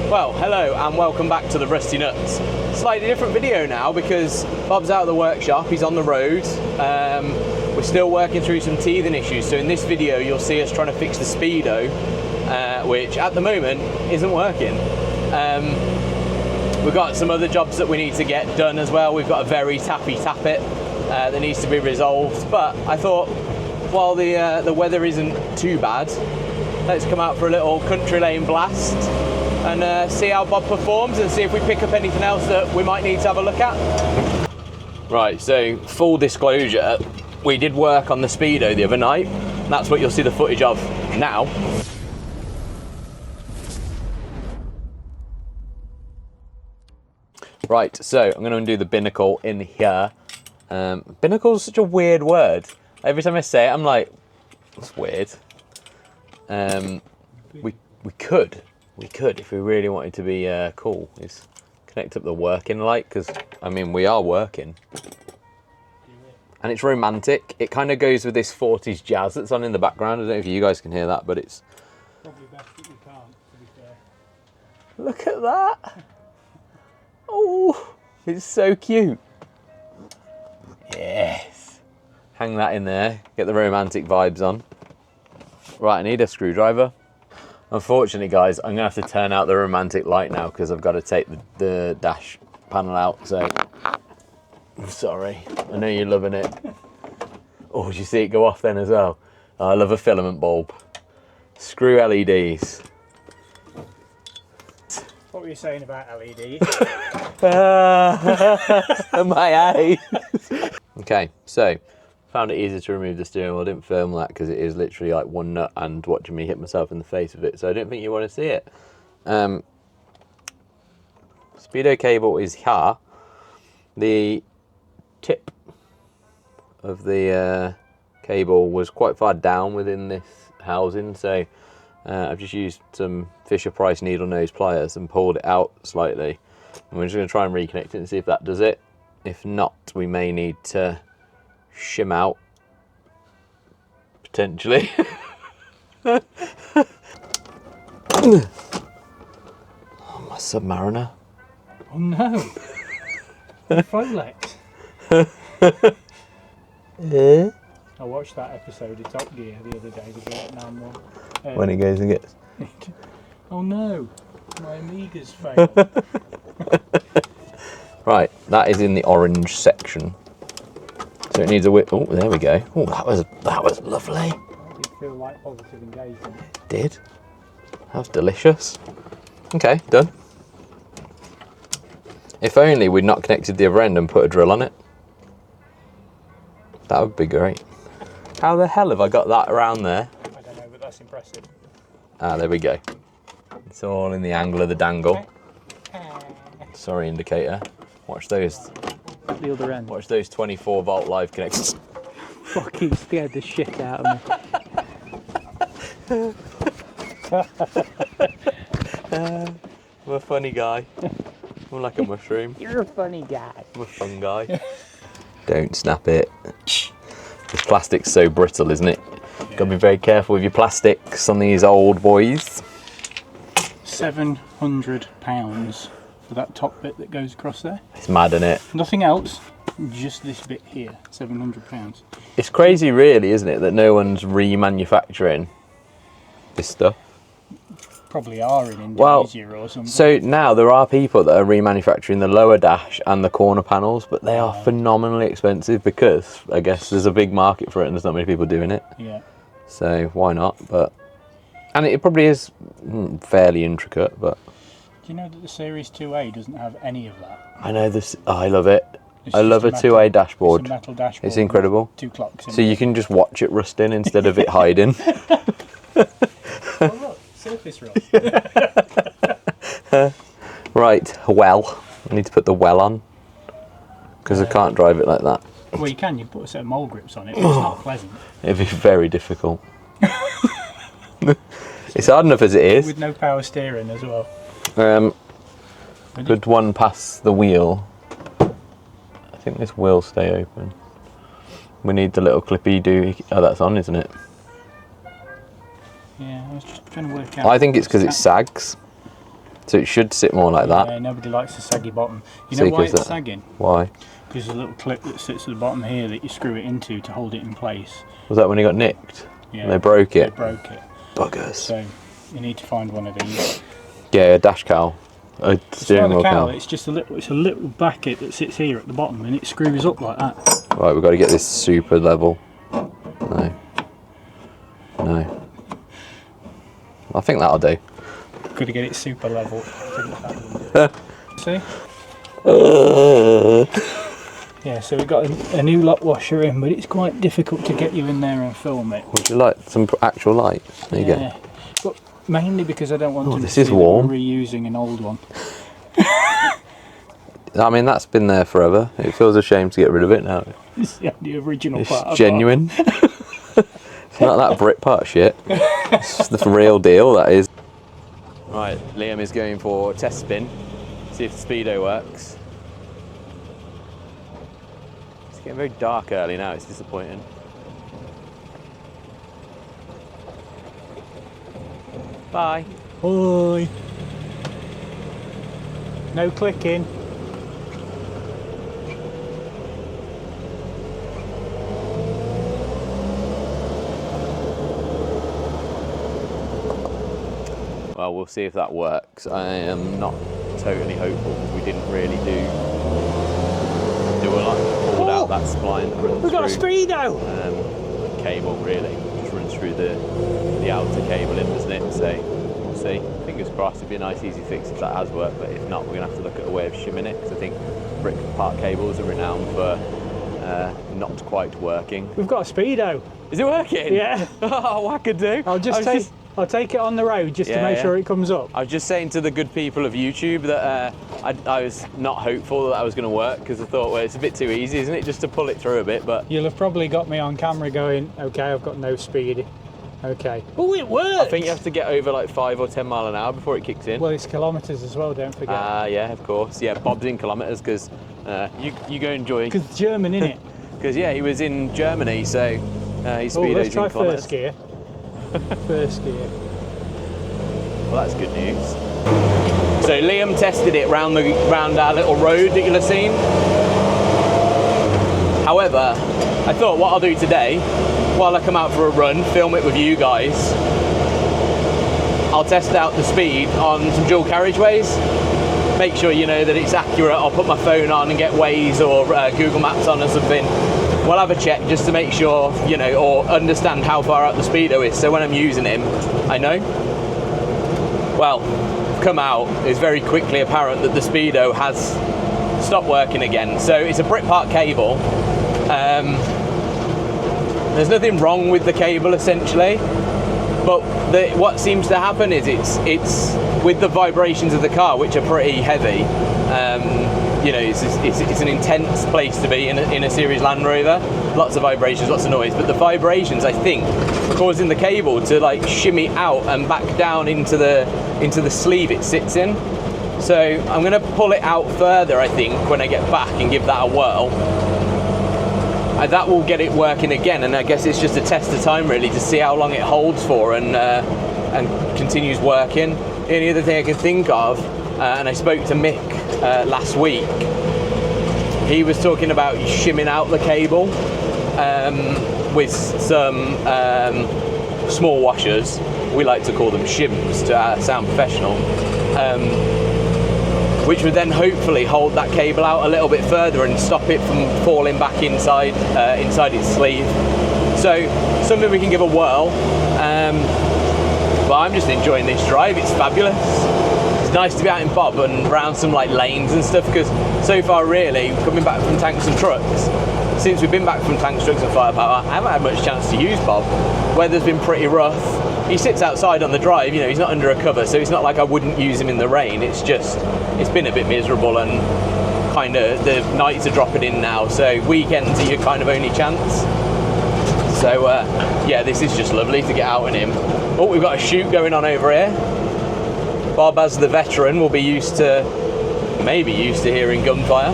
Well, hello and welcome back to the Rusty Nuts. Slightly different video now because Bob's out of the workshop, he's on the road. We're still working through some teething issues, so in this video you'll see us trying to fix the speedo, which at the moment isn't working. We've got some other jobs that we need to get done as well. We've got a very tappy tappet that needs to be resolved, but I thought while the weather isn't too bad, let's come out for a little country lane blast and see how Bob performs and see if we pick up anything else that we might need to have a look at. Right, so full disclosure, we did work on the speedo the other night. That's what you'll see the footage of now. Right, so I'm going to undo the binnacle in here. Binnacle is such a weird word. Every time I say it, I'm like, that's weird. We could, if we really wanted to be cool, is connect up the working light, because, I mean, we are working. And it's romantic. It kind of goes with this 40s jazz that's on in the background. I don't know if you guys can hear that, but it's... Probably best that we can't, to be fair. Look at that! Oh, it's so cute. Yes. Hang that in there, get the romantic vibes on. Right, I need a screwdriver. Unfortunately, guys, I'm going to have to turn out the romantic light now because I've got to take the dash panel out, so... I'm sorry. I know you're loving it. Oh, did you see it go off then as well? Oh, I love a filament bulb. Screw LEDs. What were you saying about LEDs? My eyes. Okay, so found it easier to remove the steering wheel. I didn't film that because it is literally like one nut and watching me hit myself in the face with it, so I don't think you want to see it. Speedo cable is here. The tip of the cable was quite far down within this housing, so I've just used some Fisher-Price needle nose pliers and pulled it out slightly. And we're just going to try and reconnect it and see if that does it. If not, we may need to shim out, potentially. Oh, my Submariner. Oh no! Folex. I watched that episode of Top Gear the other day, the Vietnam one. When it goes and gets... Oh no! My Amiga's failed. Right, that is in the orange section. So it needs a whip. Oh, there we go. Oh, that was lovely. That did feel like positive engagement. It did. That was delicious. Okay, done. If only we'd not connected the other end and put a drill on it. That would be great. How the hell have I got that around there? I don't know, but that's impressive. Ah, there we go. It's all in the angle of the dangle. Sorry, indicator. Watch those. The other end. Watch those 24 volt live connections. Fucking scared the shit out of me. I'm a funny guy. I'm like a mushroom. You're a funny guy. I'm a fun guy. Don't snap it. This plastic's so brittle, isn't it? Yeah. Gotta be very careful with your plastics on these old boys. £700 for that top bit that goes across there. It's mad, isn't it? Nothing else, just this bit here. £700. It's crazy, really, isn't it, that no one's remanufacturing this stuff. Probably are in Indonesia or something. So now there are people that are remanufacturing the lower dash and the corner panels, but they are phenomenally expensive because I guess there's a big market for it and there's not many people doing it. Yeah. So why not? And it probably is fairly intricate, but... Do you know that the Series 2A doesn't have any of that? I know this. Oh, I love it. I love a 2A dashboard. It's a metal dashboard. It's incredible. 2 clocks in so you can just watch it rusting instead of it hiding. Oh look, surface rust. Right, well. I need to put the well on because I can't drive it like that. Well, you can. You put a set of mole grips on it, but it's not pleasant. It'd be very difficult. It's hard enough as it is. With no power steering as well. Could one pass the wheel? I think this will stay open. We need the little clippy doohy. Oh, that's on, isn't it? Yeah, I was just trying to work out. I think it's because it sags. So it should sit more like that. Yeah, nobody likes a saggy bottom. You know why it's sagging? Why? Because there's a little clip that sits at the bottom here that you screw it into to hold it in place. Was that when it got nicked? Yeah. And they broke it? They broke it. Buggers. So you need to find one of these. Yeah, a dash cowl. A steering wheel cowl. It's just a little bracket that sits here at the bottom and it screws up like that. Right, we've got to get this super level. No. No. I think that'll do. Got to get it super level. See? Yeah, so we've got a new lock washer in, but it's quite difficult to get you in there and film it. Would you like some actual light? There you go. But mainly because I don't want to this is warm. reusing an old one. I mean, that's been there forever. It feels a shame to get rid of it now. It's the original It's part. genuine. It's not that Britpart shit. It's the real deal, that is. Right, Liam is going for a test spin. See if the speedo works. It's getting very dark early now, it's disappointing. Bye. Bye. No clicking. Well, we'll see if that works. I am not totally hopeful because we didn't really do a lot. Pulled out that spline that runs We've got a through, speedo! cable really, just runs through the outer cable in, doesn't it? So we'll see. Fingers crossed. It'd be a nice easy fix if that has worked, but if not, we're gonna have to look at a way of shimming it because I think Britpart cables are renowned for not quite working. We've got a speedo. Is it working? Yeah. Oh, wackadoo. I'll take it on the road just to make sure it comes up. I was just saying to the good people of YouTube that I was not hopeful that was going to work because I thought, well, it's a bit too easy, isn't it, just to pull it through a bit, but... You'll have probably got me on camera going, okay, I've got no speed. Okay. Oh, it works! I think you have to get over like 5 or 10 mile an hour before it kicks in. Well, it's kilometres as well, don't forget. Yeah, of course. Yeah, Bob's in kilometres because you go enjoy... Because it's German, innit? Because, yeah, he was in Germany, so his speedo's let's try in kilometres. first gear. First gear. Well, that's good news. So Liam tested it round our little road that you'll have seen. However, I thought what I'll do today, while I come out for a run, film it with you guys, I'll test out the speed on some dual carriageways. Make sure you know that it's accurate. I'll put my phone on and get Waze or Google Maps on or something. We'll have a check just to make sure, you know, or understand how far out the speedo is. So when I'm using him, I know. Well, come out, it's very quickly apparent that the speedo has stopped working again. So it's a Britpart cable. There's nothing wrong with the cable essentially, but what seems to happen is it's with the vibrations of the car, which are pretty heavy. You know, it's an intense place to be in a series Land Rover. Lots of vibrations, lots of noise, but the vibrations, I think, are causing the cable to like shimmy out and back down into the sleeve it sits in. So I'm going to pull it out further, I think, when I get back and give that a whirl. And that will get it working again, and I guess it's just a test of time really to see how long it holds for and continues working. The only other thing I can think of, and I spoke to Mick last week, he was talking about shimming out the cable with some small washers. We like to call them shims to sound professional, which would then hopefully hold that cable out a little bit further and stop it from falling back inside its sleeve. So something we can give a whirl, but I'm just enjoying this drive. It's fabulous. It's nice to be out in Bob and around some like lanes and stuff, because so far really, coming back from Tanks and Trucks, since we've been back from Tanks, Trucks and Firepower, I haven't had much chance to use Bob. Weather's been pretty rough. He sits outside on the drive, you know, he's not under a cover, so it's not like I wouldn't use him in the rain. It's just, it's been a bit miserable, and kind of the nights are dropping in now, so weekends are your kind of only chance. So yeah, this is just lovely to get out in him. Oh, we've got a shoot going on over here. Bob, as the veteran, will be maybe used to hearing gunfire,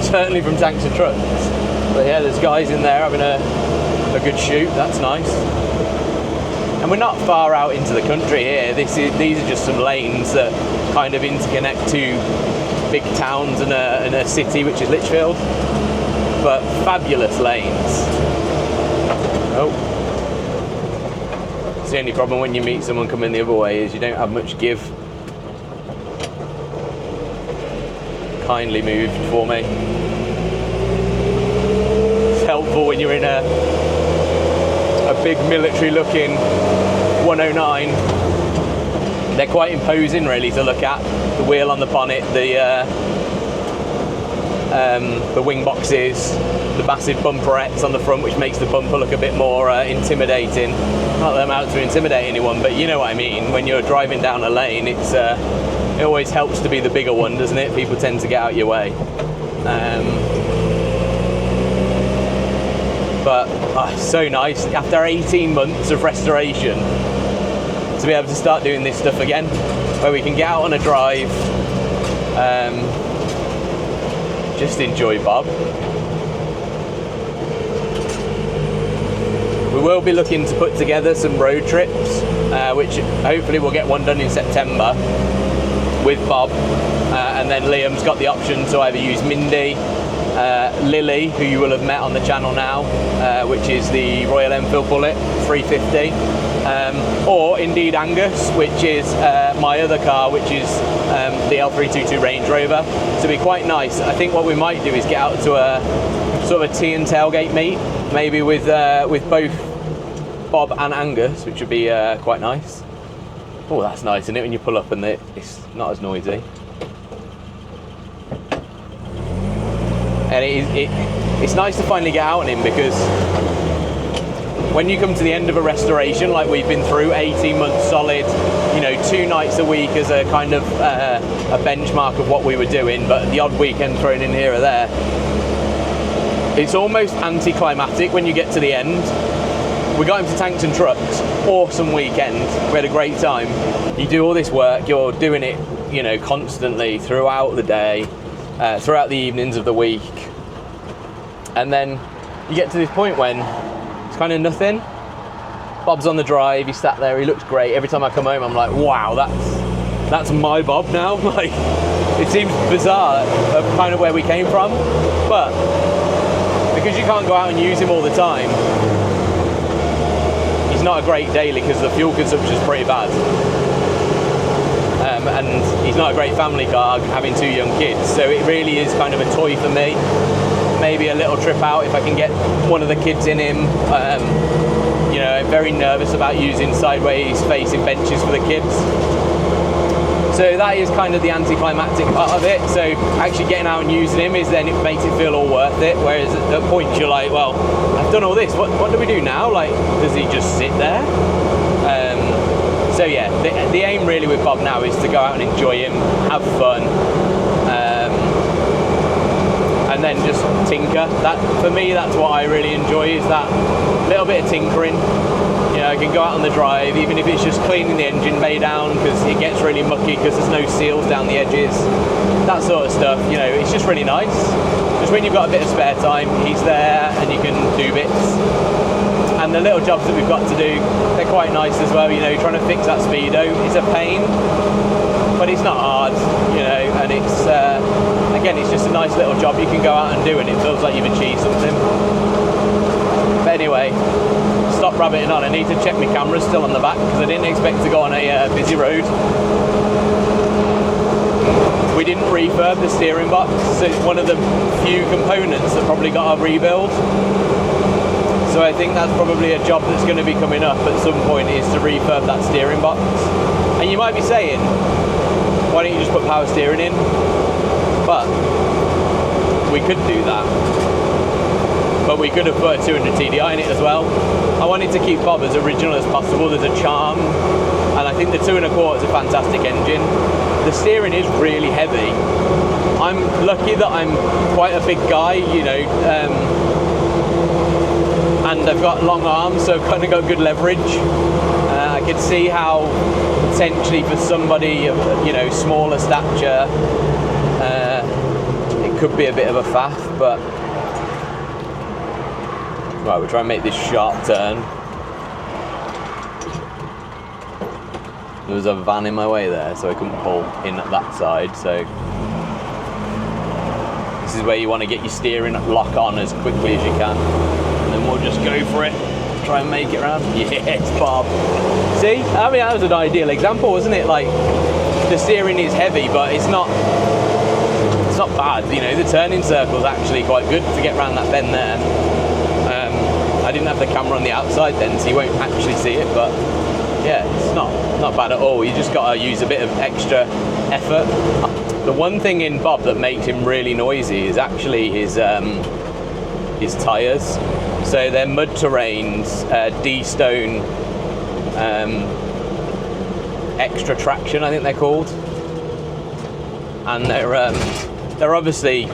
certainly from Tanks and Trucks. But yeah, there's guys in there having a good shoot. That's nice. And we're not far out into the country here. These are just some lanes that kind of interconnect two big towns and a city, which is Lichfield. But fabulous lanes. Oh. It's the only problem when you meet someone coming the other way is you don't have much give. Kindly moved for me. It's helpful when you're in a big military looking 109. They're quite imposing really to look at. The wheel on the bonnet, the wing boxes, the massive bumperettes on the front, which makes the bumper look a bit more intimidating. Not that I'm out to intimidate anyone, but you know what I mean. When you're driving down a lane, it always helps to be the bigger one, doesn't it? People tend to get out your way. But so nice after 18 months of restoration to be able to start doing this stuff again, where we can get out on a drive, just enjoy Bob. We will be looking to put together some road trips, which hopefully we'll get one done in September with Bob, and then Liam's got the option to either use Mindy, Lily, who you will have met on the channel now, which is the Royal Enfield Bullet 350, or indeed Angus, which is my other car, which is the L322 Range Rover. So it'd be quite nice. I think what we might do is get out to a sort of a tea and tailgate meet, maybe with both Bob and Angus, which would be quite nice. Oh, that's nice, isn't it, when you pull up and it's not as noisy. And it's nice to finally get out on him, because when you come to the end of a restoration like we've been through, 18 months solid, you know, 2 nights a week as a kind of a benchmark of what we were doing, but the odd weekend thrown in here or there, it's almost anticlimactic when you get to the end. We got into Tanks and Trucks, awesome weekend, we had a great time. You do all this work, you're doing it, you know, constantly throughout the day, throughout the evenings of the week, and then you get to this point when it's kind of nothing. Bob's on the drive, he's sat there, he looks great. Every time I come home I'm like, wow, that's my Bob now. Like, it seems bizarre of kind of where we came from, but because you can't go out and use him all the time, he's not a great daily because the fuel consumption is pretty bad. And he's not a great family car, having 2 young kids, so it really is kind of a toy for me. Maybe a little trip out if I can get one of the kids in him. You know, I'm very nervous about using sideways facing benches for the kids. So that is kind of the anticlimactic part of it. So actually getting out and using him is then, it makes it feel all worth it. Whereas at points you're like, well, I've done all this, what do we do now? Like, does he just sit there? So yeah, the aim really with Bob now is to go out and enjoy him, have fun, and then just tinker. That, for me, that's what I really enjoy, is that little bit of tinkering. You know, I can go out on the drive, even if it's just cleaning the engine bay down because it gets really mucky because there's no seals down the edges, that sort of stuff. You know, it's just really nice. Just when you've got a bit of spare time, he's there and you can do bits. And the little jobs that we've got to do, they're quite nice as well. You know, trying to fix that speedo is a pain, but it's not hard, you know, and it's again, it's just a nice little job you can go out and do, and it feels like you've achieved something. But anyway, stop rabbiting on. I need to check my camera's still on the back because I didn't expect to go on a busy road. We didn't refurb the steering box, so it's one of the few components that probably got a rebuild. So I think that's probably a job that's going to be coming up at some point, is to refurb that steering box. And you might be saying, why don't you just put power steering in? But we could do that. But we could have put a 200 TDI in it as well. I wanted to keep Bob as original as possible. There's a charm, and I think the 2.25 is a fantastic engine. The steering is really heavy. I'm lucky that I'm quite a big guy, you know, and I've got long arms, so I've kind of got good leverage. I could see how potentially for somebody of, you know, smaller stature, it could be a bit of a faff, but right, we'll try and make this sharp turn. There was a van in my way there, so I couldn't pull in at that side. So this is where you want to get your steering lock on as quickly as you can, and then we'll just go for it. Try and make it round. Yes, Bob. See, I mean, that was an ideal example, wasn't it? Like, the steering is heavy, but it's not bad. You know, the turning circle's actually quite good to get around that bend there. I didn't have the camera on the outside then, so you won't actually see it, but yeah, it's not bad at all. You just got to use a bit of extra effort. The one thing in Bob that makes him really noisy is actually his tyres. So they're mud terrains, D-Stone extra traction, I think they're called, and they're obviously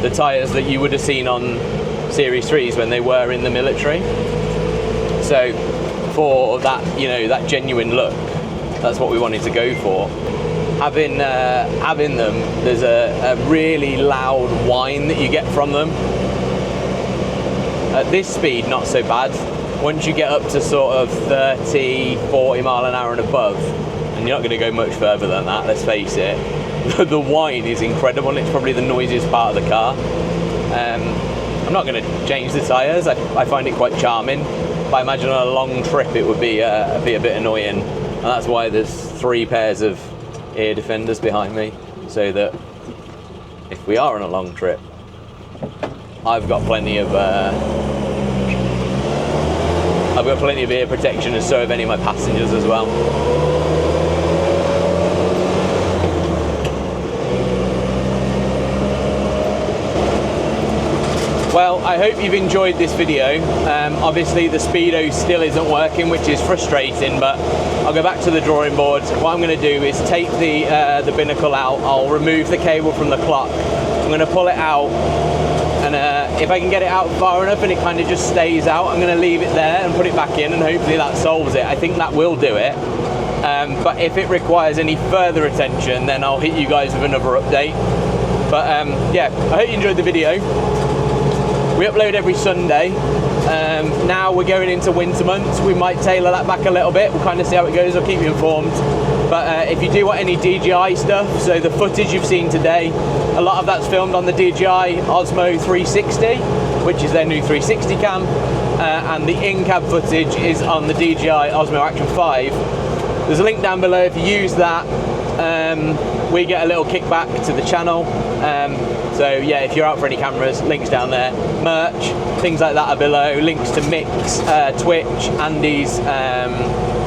the tyres that you would have seen on Series 3s when they were in the military. So for that, you know, that genuine look, that's what we wanted to go for. Having them, there's a really loud whine that you get from them. At this speed, not so bad. Once you get up to sort of 30, 40 mile an hour and above, and you're not going to go much further than that, let's face it, the whine is incredible. It's probably the noisiest part of the car. I'm not going to change the tyres. I find it quite charming, but I imagine on a long trip it would be a bit annoying, and that's why there's 3 pairs of ear defenders behind me, so that if we are on a long trip, I've got plenty of ear protection, and so have any of my passengers as well. Well, I hope you've enjoyed this video. Obviously the speedo still isn't working, which is frustrating, but I'll go back to the drawing board. What I'm going to do is take the binnacle out. I'll remove the cable from the clock. I'm going to pull it out, and if I can get it out far enough and it kind of just stays out, I'm going to leave it there and put it back in, and hopefully that solves it. I think that will do it. But if it requires any further attention, then I'll hit you guys with another update. But yeah, I hope you enjoyed the video. We upload every Sunday. Now we're going into winter months. We might tailor that back a little bit. We'll kind of see how it goes. I'll keep you informed. But if you do want any DJI stuff, so the footage you've seen today, a lot of that's filmed on the DJI Osmo 360, which is their new 360 cam, and the in-cab footage is on the DJI Osmo Action 5. There's a link down below. If you use that, we get a little kickback to the channel. So yeah, if you're out for any cameras, links down there. Merch, things like that are below. Links to Mick's, Twitch, Andy's,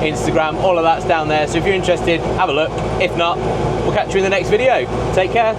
Instagram, all of that's down there. So if you're interested, have a look. If not, we'll catch you in the next video. Take care.